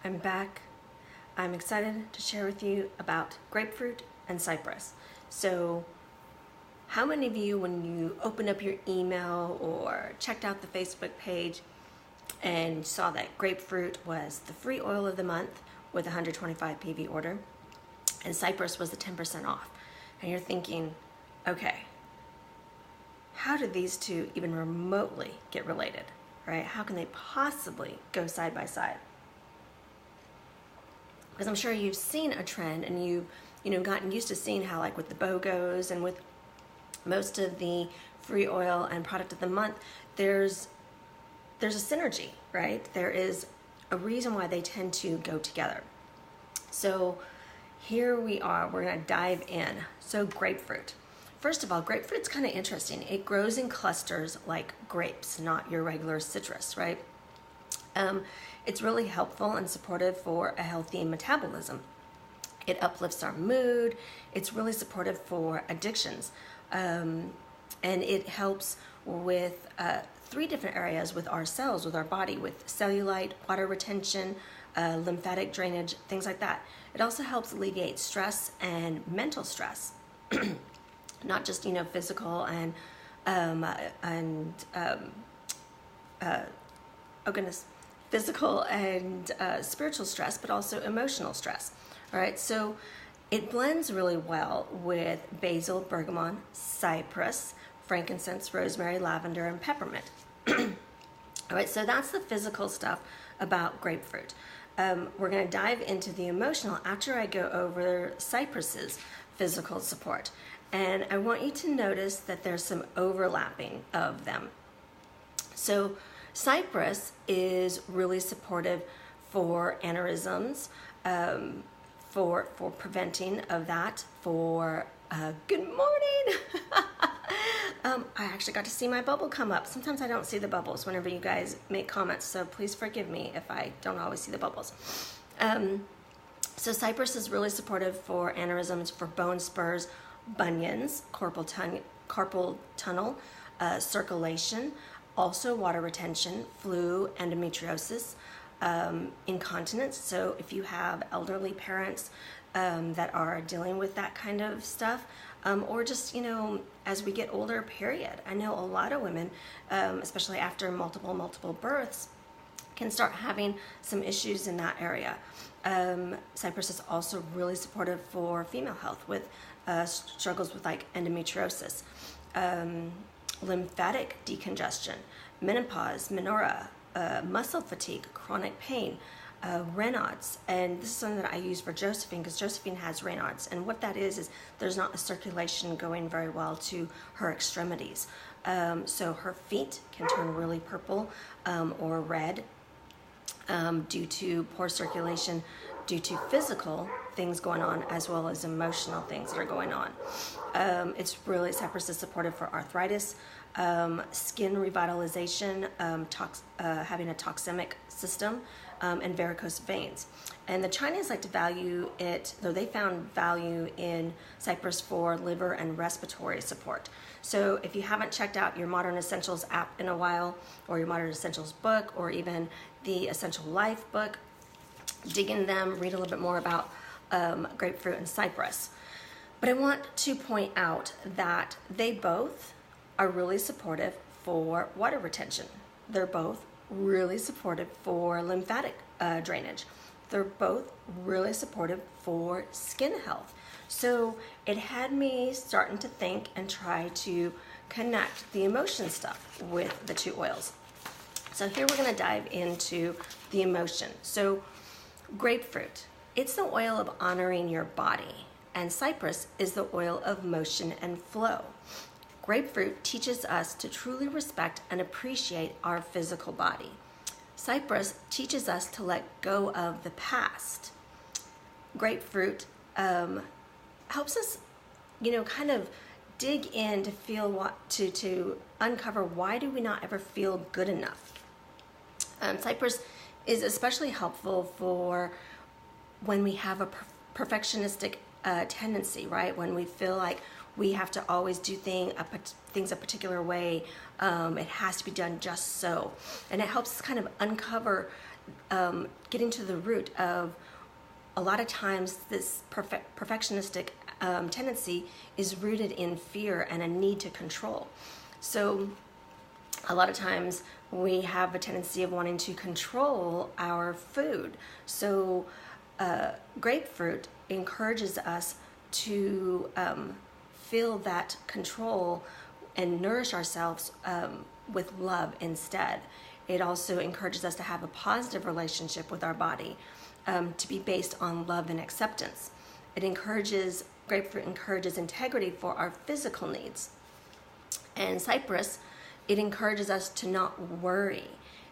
I'm back. I'm excited to share with you about grapefruit and cypress. So, how many of you, when you opened up your email or checked out the Facebook page and saw that grapefruit was the free oil of the month with 125 PV order and cypress was the 10% off? And you're thinking, okay, how did these two even remotely get related, right? How can they possibly go side by side? Because I'm sure you've seen a trend and you've gotten used to seeing how, like with the BOGOs and with most of the free oil and product of the month, there's a synergy, right? There is a reason why they tend to go together. So here we are, we're gonna dive in. So grapefruit. First of all, grapefruit's kind of interesting. It grows in clusters like grapes, not your regular citrus, right? It's really helpful and supportive for a healthy metabolism. It uplifts our mood. It's really supportive for addictions. And it helps with 3 different areas with our cells, with our body, with cellulite, water retention, lymphatic drainage, things like that. It also helps alleviate stress and mental stress, not just, physical and physical and spiritual stress, but also emotional stress. All right, so it blends really well with basil, bergamot, cypress, frankincense, rosemary, lavender, and peppermint. All right, so that's the physical stuff about grapefruit. We're going to dive into the emotional after I go over cypress's physical support. And I want you to notice that there's some overlapping of them. So cypress is really supportive for aneurysms, for preventing of that, for good morning. I actually got to see my bubble come up. Sometimes I don't see the bubbles whenever you guys make comments, so please forgive me if I don't always see the bubbles. So cypress is really supportive for aneurysms, for bone spurs, bunions, carpal tunnel, circulation, also water retention, flu, endometriosis, incontinence. So if you have elderly parents that are dealing with that kind of stuff, or just, as we get older, period. I know a lot of women, especially after multiple births, can start having some issues in that area. Cypress is also really supportive for female health with struggles with like endometriosis, lymphatic decongestion, menopause, menorrhea, muscle fatigue, chronic pain, Raynaud's. And this is something that I use for Josephine because Josephine has Raynaud's. And what that is there's not a circulation going very well to her extremities. So her feet can turn really purple or red due to poor circulation, due to physical things going on as well as emotional things that are going on. Cypress is supportive for arthritis, skin revitalization, having a toxemic system, and varicose veins. And the Chinese like to value it, though they found value in cypress for liver and respiratory support. So if you haven't checked out your Modern Essentials app in a while, or your Modern Essentials book, or even the Essential Life book, dig into them, read a little bit more about grapefruit and cypress. But I want to point out that they both are really supportive for water retention. They're both really supportive for lymphatic drainage. They're both really supportive for skin health. So it had me starting to think and try to connect the emotion stuff with the 2 oils. So here we're going to dive into the emotion. So grapefruit, it's the oil of honoring your body, and cypress is the oil of motion and flow. Grapefruit teaches us to truly respect and appreciate our physical body. Cypress teaches us to let go of the past. Grapefruit helps us, kind of dig in to feel to uncover why do we not ever feel good enough. Cypress is especially helpful for when we have a perfectionistic tendency, right? When we feel like we have to always do things a particular way. It has to be done just so. And it helps us kind of uncover getting to the root of a lot of times this perfectionistic tendency is rooted in fear and a need to control. So a lot of times we have a tendency of wanting to control our food. So grapefruit encourages us to feel that control and nourish ourselves with love instead. It also encourages us to have a positive relationship with our body, to be based on love and acceptance. Grapefruit encourages integrity for our physical needs. And cypress, it encourages us to not worry.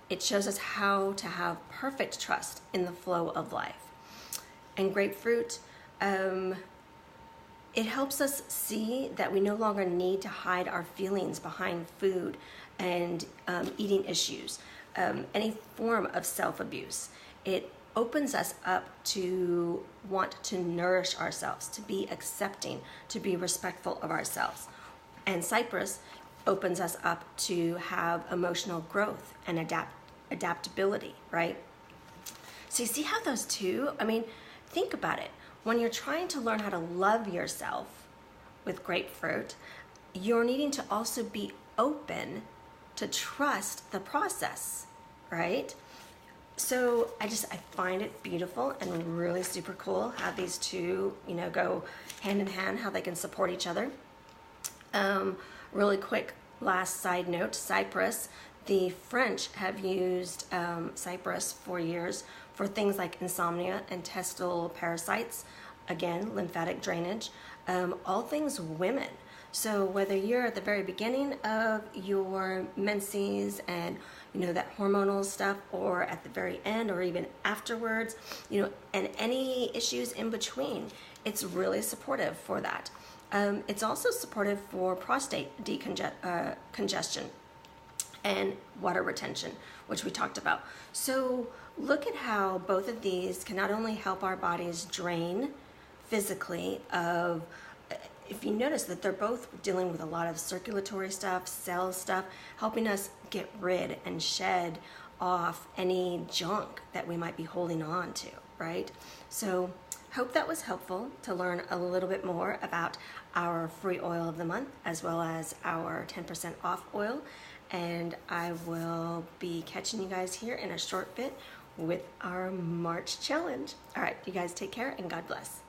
It shows us how to have perfect trust in the flow of life. And grapefruit, it helps us see that we no longer need to hide our feelings behind food and eating issues, any form of self-abuse. It opens us up to want to nourish ourselves, to be accepting, to be respectful of ourselves. And cypress opens us up to have emotional growth and adaptability, right? So you see how those two, think about it. When you're trying to learn how to love yourself with grapefruit, you're needing to also be open to trust the process, right? So I find it beautiful and really super cool how these two, go hand in hand, how they can support each other. Really quick last side note, cypress. The French have used cypress for years for things like insomnia, intestinal parasites, again, lymphatic drainage, all things women. So whether you're at the very beginning of your menses and that hormonal stuff, or at the very end, or even afterwards, and any issues in between, it's really supportive for that. It's also supportive for prostate congestion and water retention, which we talked about. So look at how both of these can not only help our bodies drain physically of, if you notice that they're both dealing with a lot of circulatory stuff, cell stuff, helping us get rid and shed off any junk that we might be holding on to, right? So hope that was helpful to learn a little bit more about our free oil of the month, as well as our 10% off oil. And I will be catching you guys here in a short bit with our March challenge. All right, you guys take care and God bless.